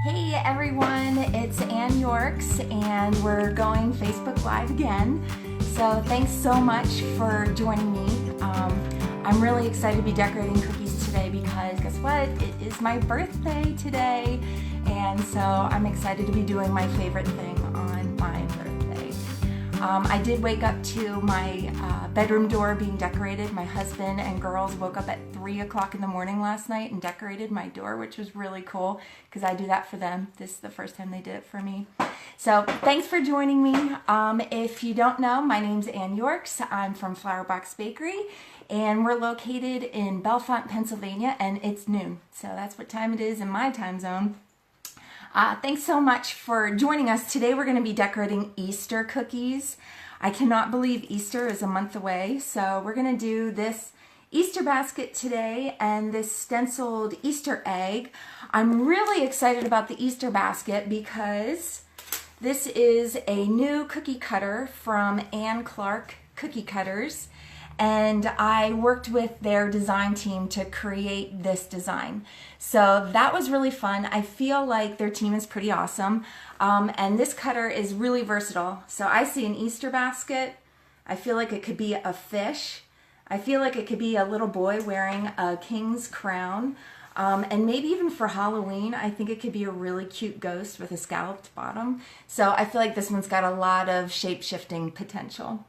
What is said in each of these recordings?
Hey everyone, it's Ann Yorks and we're going Facebook Live again. So thanks so much for joining me. I'm really excited to be decorating cookies today because guess what? It is my birthday today. And so I'm excited to be doing my favorite thing on my birthday. I did wake up to my bedroom door being decorated. My husband and girls woke up at 3 o'clock in the morning last night and decorated my door, which was really cool because I do that for them. This is the first time they did it for me. So thanks for joining me. If you don't know, my name's Ann Yorks. I'm from Flower Box Bakery and we're located in Bellefonte, Pennsylvania, and it's noon. So that's what time it is in my time zone. Thanks so much for joining us. Today we're going to be decorating Easter cookies. I cannot believe Easter is a month away, so we're going to do this Easter basket today and this stenciled Easter egg. I'm really excited about the Easter basket because this is a new cookie cutter from Ann Clark Cookie Cutters, and I worked with their design team to create this design. So that was really fun. I feel like their team is pretty awesome. And this cutter is really versatile. So I see an Easter basket. I feel like it could be a fish. I feel like it could be a little boy wearing a king's crown. And maybe even for Halloween, I think it could be a really cute ghost with a scalloped bottom. So I feel like this one's got a lot of shape-shifting potential.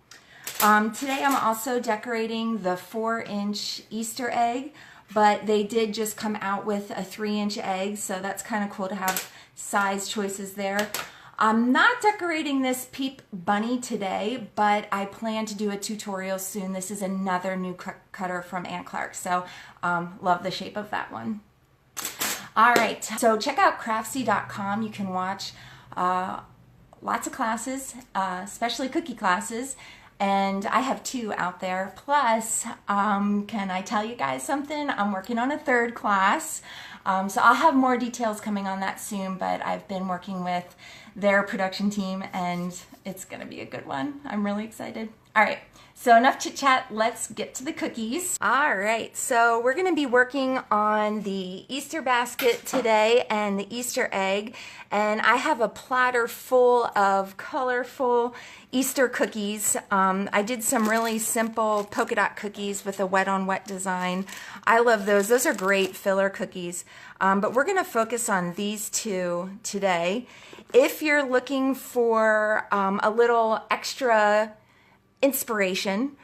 Today I'm also decorating the 4-inch Easter egg, but they did just come out with a 3-inch egg, so that's kind of cool to have size choices there. I'm not decorating this Peep Bunny today, but I plan to do a tutorial soon. This is another new cutter from Ann Clark, so love the shape of that one. All right, so check out craftsy.com. You can watch lots of classes, especially cookie classes. And I have 2 out there. Plus, can I tell you guys something? I'm working on a 3rd class. So I'll have more details coming on that soon, but I've been working with their production team and it's gonna be a good one. I'm really excited. All right, so enough chit chat, let's get to the cookies. All right, so we're gonna be working on the Easter basket today and the Easter egg. And I have a platter full of colorful Easter cookies. I did some really simple polka dot cookies with a wet on wet design. I love those. Those are great filler cookies. But we're gonna focus on these 2 today. If you're looking for a little extra inspiration,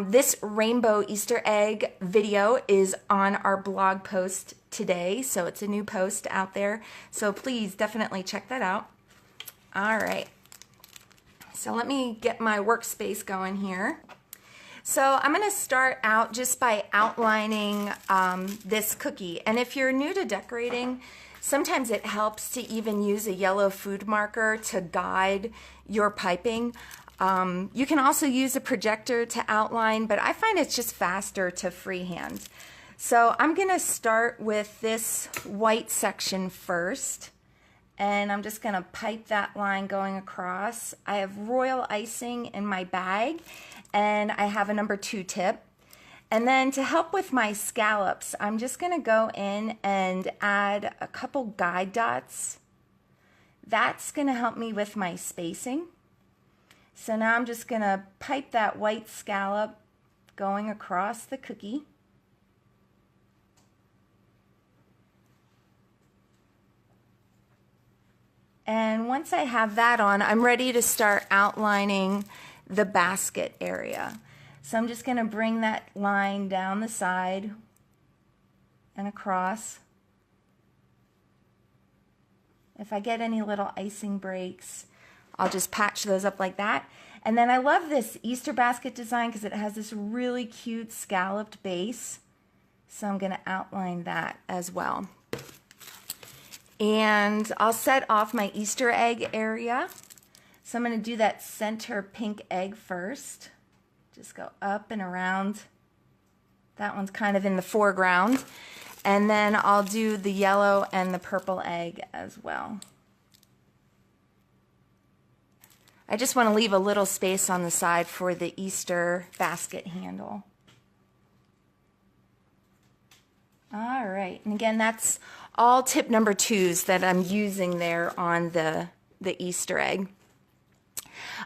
this rainbow Easter egg video is on our blog post today, so it's a new post out there, so please definitely check that out. All right, so let me get my workspace going here. So I'm going to start out just by outlining this cookie, and if you're new to decorating, sometimes it helps to even use a yellow food marker to guide your piping. You can also use a projector to outline, but I find it's just faster to freehand. So I'm going to start with this white section first, and I'm just going to pipe that line going across. I have royal icing in my bag, and I have a number 2 tip. And then to help with my scallops, I'm just going to go in and add a couple guide dots. That's going to help me with my spacing. So now I'm just going to pipe that white scallop going across the cookie. And once I have that on, I'm ready to start outlining the basket area. So I'm just going to bring that line down the side and across. If I get any little icing breaks, I'll just patch those up like that. And then I love this Easter basket design because it has this really cute scalloped base. So I'm going to outline that as well. And I'll set off my Easter egg area. So I'm going to do that center pink egg first. Just go up and around. That one's kind of in the foreground. And then I'll do the yellow and the purple egg as well. I just want to leave a little space on the side for the Easter basket handle. All right, and again, that's all tip number 2s that I'm using there on the Easter egg.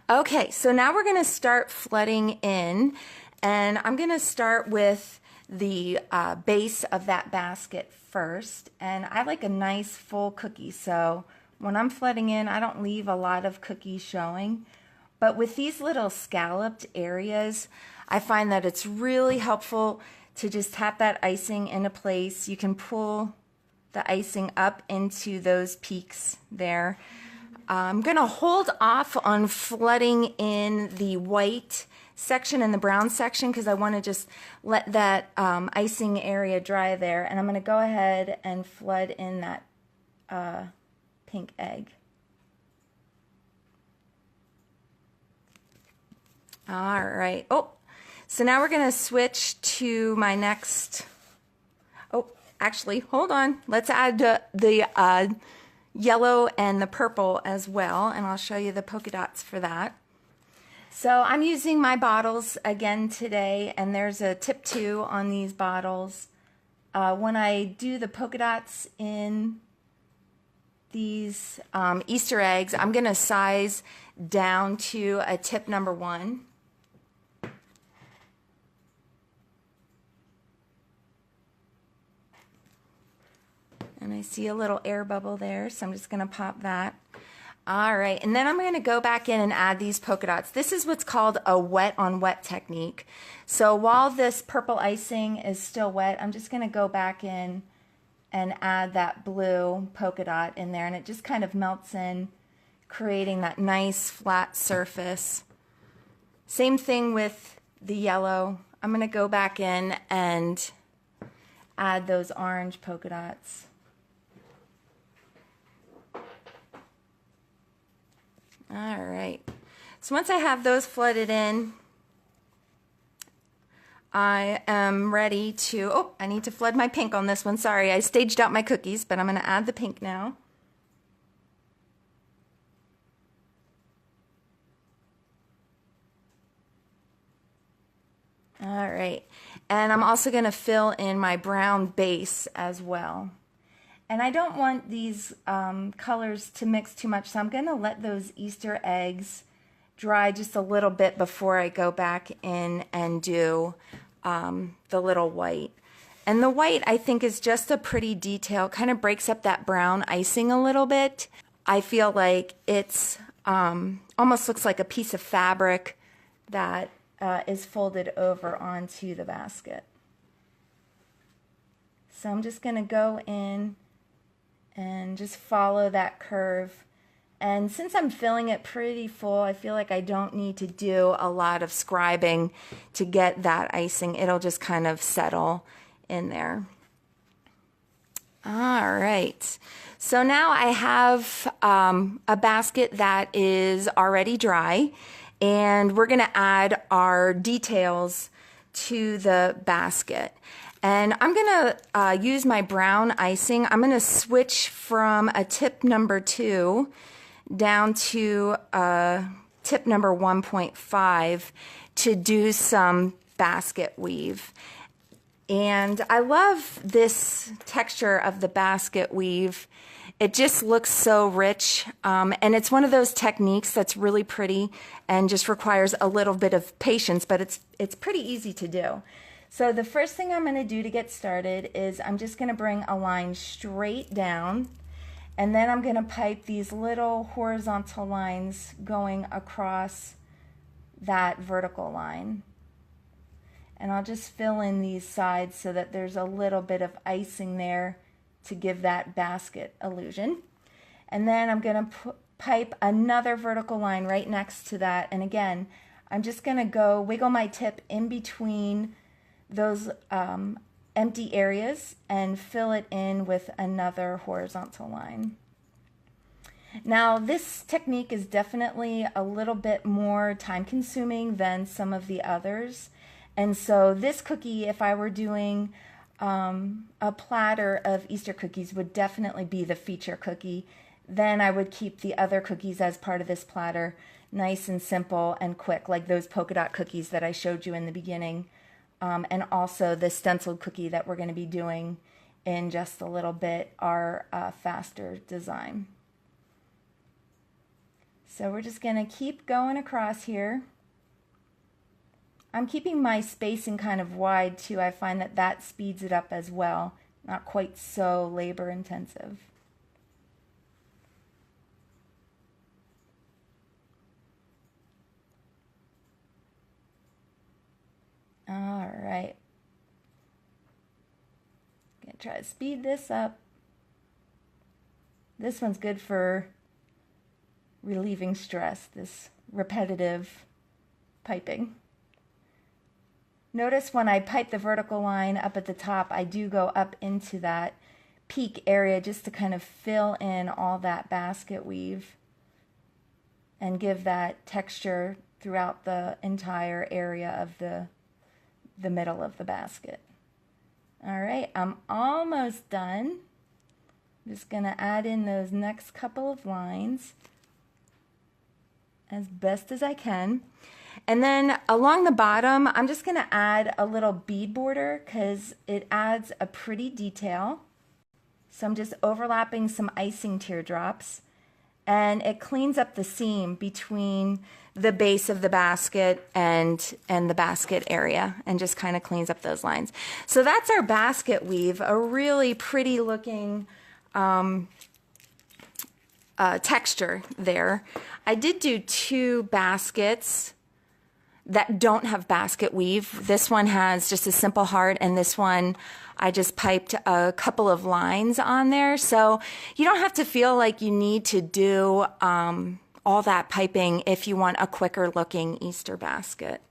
Okay, so now we're going to start flooding in, and I'm going to start with the base of that basket first. And I like a nice full cookie, so when I'm flooding in, I don't leave a lot of cookies showing. But with these little scalloped areas, I find that it's really helpful to just tap that icing into place. You can pull the icing up into those peaks there. I'm going to hold off on flooding in the white section and the brown section because I want to just let that icing area dry there. And I'm going to go ahead and flood in that pink egg. All right. Oh, so now we're going to switch to my next. Oh, actually, hold on. Let's add the yellow and the purple as well, and I'll show you the polka dots for that. So I'm using my bottles again today, and there's a tip 2 on these bottles. When I do the polka dots in these Easter eggs, I'm going to size down to a tip number 1. And I see a little air bubble there, so I'm just going to pop that. All right, and then I'm going to go back in and add these polka dots. This is what's called a wet on wet technique. So while this purple icing is still wet, I'm just going to go back in and add that blue polka dot in there, and it just kind of melts in, creating that nice flat surface. Same thing with the yellow. I'm going to go back in and add those orange polka dots. All right, so once I have those flooded in, I am ready to, oh, I need to flood my pink on this one. Sorry, I staged out my cookies, but I'm going to add the pink now. All right, and I'm also going to fill in my brown base as well. And I don't want these colors to mix too much, so I'm going to let those Easter eggs dry just a little bit before I go back in and do the little white. And the white, I think, is just a pretty detail, kind of breaks up that brown icing a little bit. I feel like it's almost looks like a piece of fabric that is folded over onto the basket. So I'm just going to go in and just follow that curve. And since I'm filling it pretty full, I feel like I don't need to do a lot of scribing to get that icing. It'll just kind of settle in there. All right, so now I have a basket that is already dry, and we're gonna add our details to the basket. And I'm gonna use my brown icing. I'm gonna switch from a tip number 2 down to tip number 1.5 to do some basket weave. And I love this texture of the basket weave. It just looks so rich, and it's one of those techniques that's really pretty and just requires a little bit of patience, but it's pretty easy to do. So the first thing I'm going to do to get started is I'm just going to bring a line straight down, and then I'm going to pipe these little horizontal lines going across that vertical line. And I'll just fill in these sides so that there's a little bit of icing there to give that basket illusion. And then I'm going to pipe another vertical line right next to that. And again, I'm just going to go wiggle my tip in between those empty areas and fill it in with another horizontal line. Now, this technique is definitely a little bit more time consuming than some of the others. And so this cookie, if I were doing a platter of Easter cookies, would definitely be the feature cookie. Then I would keep the other cookies as part of this platter, nice and simple and quick, like those polka dot cookies that I showed you in the beginning, and also the stenciled cookie that we're going to be doing in just a little bit our faster design. So we're just going to keep going across here. I'm keeping my spacing kind of wide too. I find that that speeds it up as well. Not quite so labor intensive. All right. Gonna try to speed this up. This one's good for relieving stress, this repetitive piping. Notice when I pipe the vertical line up at the top, I do go up into that peak area just to kind of fill in all that basket weave and give that texture throughout the entire area of the middle of the basket. All right, I'm almost done. I'm just gonna add in those next couple of lines as best as I can. And then along the bottom, I'm just going to add a little bead border because it adds a pretty detail. So I'm just overlapping some icing teardrops, and it cleans up the seam between the base of the basket and the basket area, and just kind of cleans up those lines. So that's our basket weave, a really pretty looking texture there. I did do 2 baskets that don't have basket weave. This one has just a simple heart, and this one I just piped a couple of lines on there. So you don't have to feel like you need to do all that piping if you want a quicker looking Easter basket.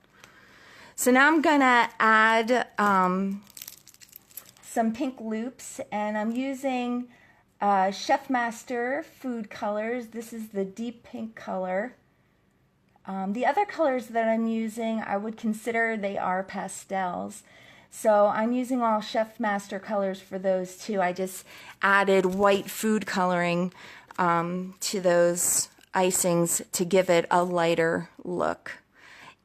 So now I'm gonna add some pink loops, and I'm using Chef Master Food Colors. This is the deep pink color. The other colors that I'm using, I would consider they are pastels. So I'm using all Chef Master colors for those too. I just added white food coloring to those icings to give it a lighter look.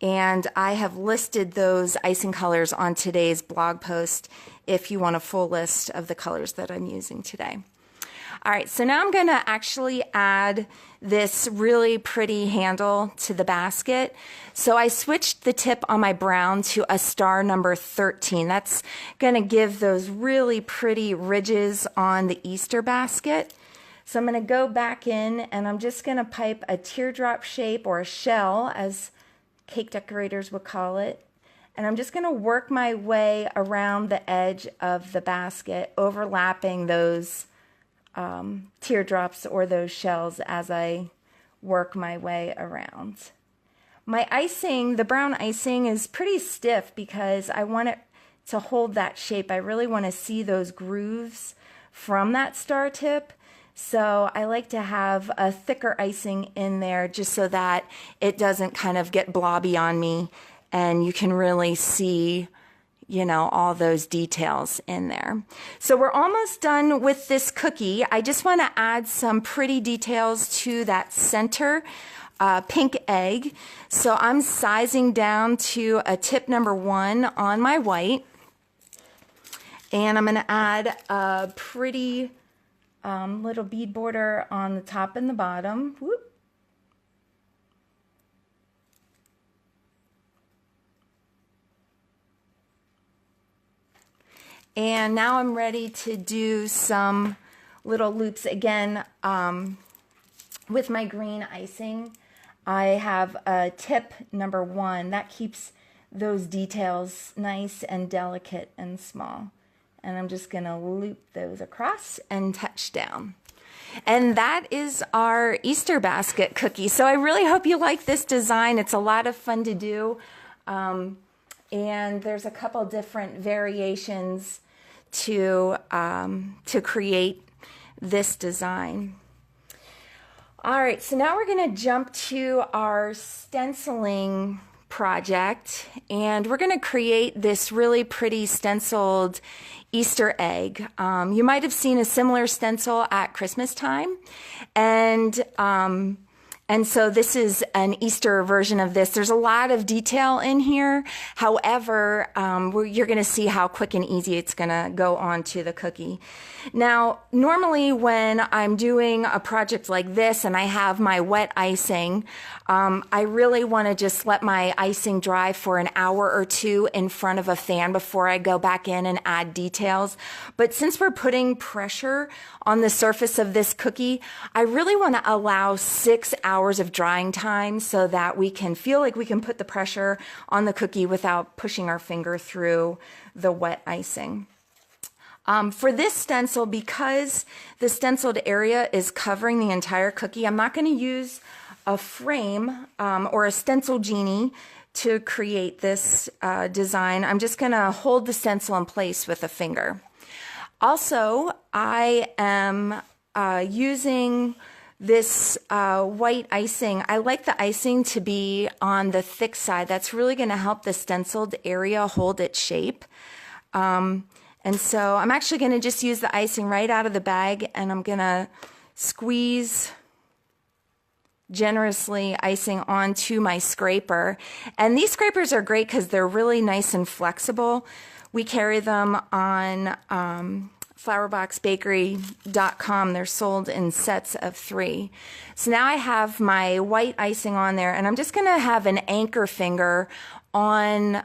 And I have listed those icing colors on today's blog post if you want a full list of the colors that I'm using today. All right, so now I'm going to actually add this really pretty handle to the basket. So I switched the tip on my brown to a star number 13. That's going to give those really pretty ridges on the Easter basket. So I'm going to go back in, and I'm just going to pipe a teardrop shape, or a shell as cake decorators would call it. And I'm just going to work my way around the edge of the basket, overlapping those teardrops or those shells as I work my way around. My icing, the brown icing, is pretty stiff because I want it to hold that shape. I really want to see those grooves from that star tip. So I like to have a thicker icing in there just so that it doesn't kind of get blobby on me and you can really see, you know, all those details in there. So we're almost done with this cookie. I just want to add some pretty details to that center pink egg. So I'm sizing down to a tip number 1 on my white. And I'm going to add a pretty little bead border on the top and the bottom. Whoop. And now I'm ready to do some little loops again with my green icing. I have a tip number 1 that keeps those details nice and delicate and small. And I'm just going to loop those across and touch down. And that is our Easter basket cookie. So I really hope you like this design. It's a lot of fun to do. And there's a couple different variations to create this design. All right, so now we're going to jump to our stenciling project, and we're going to create this really pretty stenciled Easter egg. You might have seen a similar stencil at Christmas time, and And so this is an Easter version of this. There's a lot of detail in here. However, you're going to see how quick and easy it's going to go onto the cookie. Now, normally when I'm doing a project like this and I have my wet icing, I really want to just let my icing dry for an hour or two in front of a fan before I go back in and add details. But since we're putting pressure on the surface of this cookie, I really want to allow 6 hours of drying time so that we can feel like we can put the pressure on the cookie without pushing our finger through the wet icing. For this stencil, because the stenciled area is covering the entire cookie, I'm not going to use a frame or a stencil genie to create this design. I'm just going to hold the stencil in place with a finger. Also, I am using this white icing. I like the icing to be on the thick side. That's really going to help the stenciled area hold its shape. And so I'm actually going to just use the icing right out of the bag, and I'm going to squeeze generously icing onto my scraper. And these scrapers are great because they're really nice and flexible. We carry them on flowerboxbakery.com. They're sold in sets of 3. So now I have my white icing on there, and I'm just going to have an anchor finger on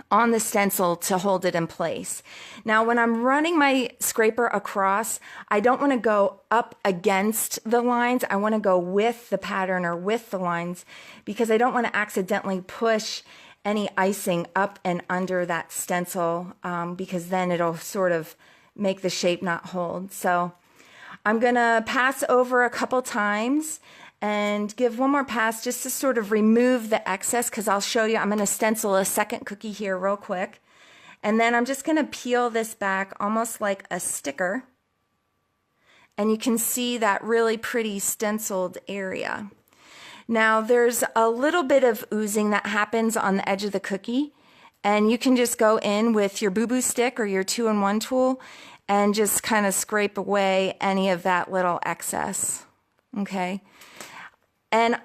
the stencil to hold it in place. Now, when I'm running my scraper across, I don't want to go up against the lines. I want to go with the pattern or with the lines because I don't want to accidentally push any icing up and under that stencil because then it'll sort of make the shape not hold. So I'm going to pass over a couple times and give one more pass just to sort of remove the excess, because I'll show you, I'm going to stencil a second cookie here real quick. And then I'm just going to peel this back almost like a sticker. And you can see that really pretty stenciled area. Now there's a little bit of oozing that happens on the edge of the cookie. And you can just go in with your boo-boo stick or your 2-in-1 tool and just kind of scrape away any of that little excess. Okay. And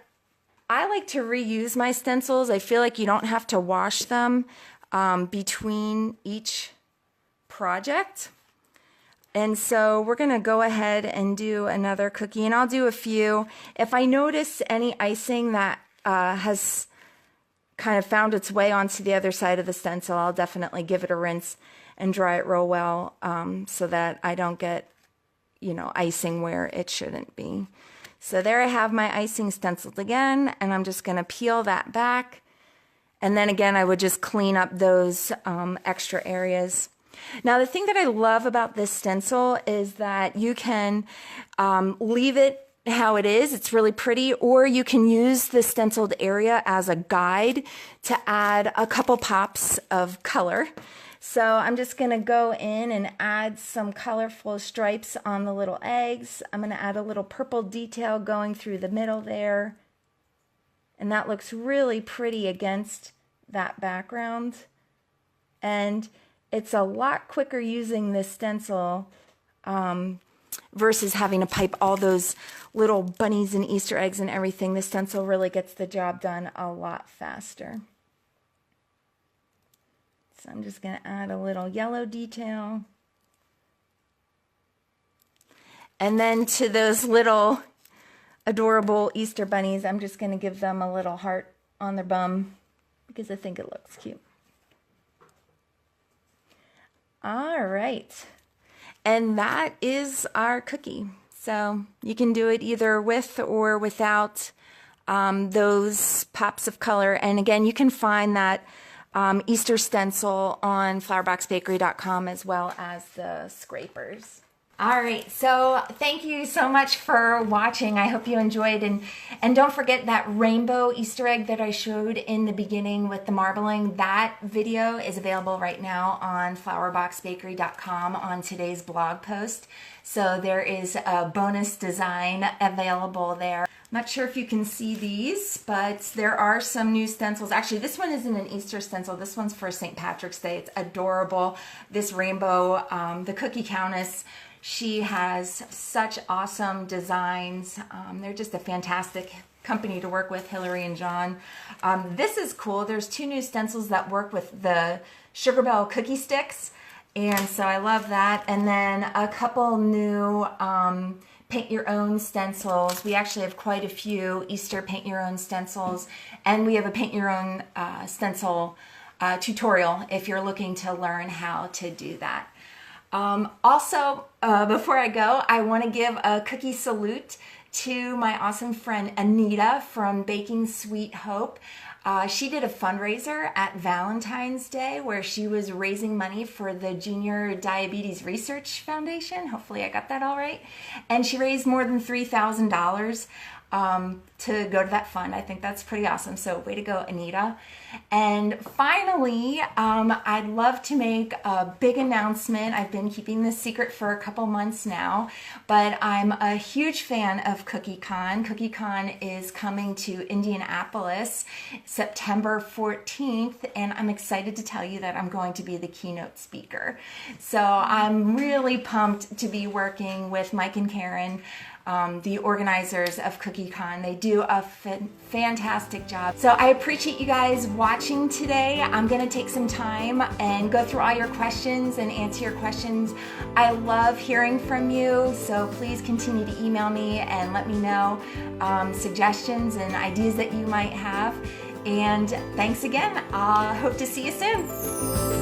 I like to reuse my stencils. I feel like you don't have to wash them between each project. And so we're going to go ahead and do another cookie, and I'll do a few. If I notice any icing that has kind of found its way onto the other side of the stencil, I'll definitely give it a rinse and dry it real well so that I don't get, icing where it shouldn't be. So there I have my icing stenciled again, and I'm just going to peel that back. And then again, I would just clean up those extra areas. Now, the thing that I love about this stencil is that you can leave it how it is. It's really pretty, or you can use the stenciled area as a guide to add a couple pops of color. So I'm just going to go in and add some colorful stripes on the little eggs. I'm going to add a little purple detail going through the middle there. And that looks really pretty against that background. And it's a lot quicker using this stencil versus having to pipe all those little bunnies and Easter eggs and everything. The stencil really gets the job done a lot faster. So I'm just going to add a little yellow detail. And then to those little adorable Easter bunnies, I'm just going to give them a little heart on their bum because I think it looks cute. All right. And that is our cookie. So you can do it either with or without those pops of color. And again, you can find that Easter stencil on flowerboxbakery.com as well as the scrapers. All right, so thank you so much for watching. I hope you enjoyed, and don't forget that rainbow Easter egg that I showed in the beginning with the marbling. That video is available right now on flowerboxbakery.com on today's blog post. So there is a bonus design available there. I'm not sure if you can see these, but there are some new stencils. Actually, this one isn't an Easter stencil. This one's for St. Patrick's Day. It's adorable. This rainbow, the Cookie Countess, She has such awesome designs. They're just a fantastic company to work with, Hillary and John. This is cool. There's 2 new stencils that work with the Sugar Bell cookie sticks, and so I love that. And then a couple new paint your own stencils. We actually have quite a few Easter paint your own stencils, and we have a paint your own stencil tutorial if you're looking to learn how to do that. Also, before I go, I want to give a cookie salute to my awesome friend Anita from Baking Sweet Hope. She did a fundraiser at Valentine's Day where she was raising money for the Junior Diabetes Research Foundation. Hopefully I got that all right. And she raised more than $3,000 to go to that fund. I think that's pretty awesome. So way to go, Anita. And finally, I'd love to make a big announcement. I've been keeping this secret for a couple months now, but I'm a huge fan of CookieCon. CookieCon is coming to Indianapolis September 14th, and I'm excited to tell you that I'm going to be the keynote speaker. So I'm really pumped to be working with Mike and Karen, the organizers of CookieCon. They do a fantastic job. So I appreciate you guys watching today. I'm gonna take some time and go through all your questions and answer your questions. I love hearing from you, so please continue to email me and let me know suggestions and ideas that you might have. And thanks again. I hope to see you soon.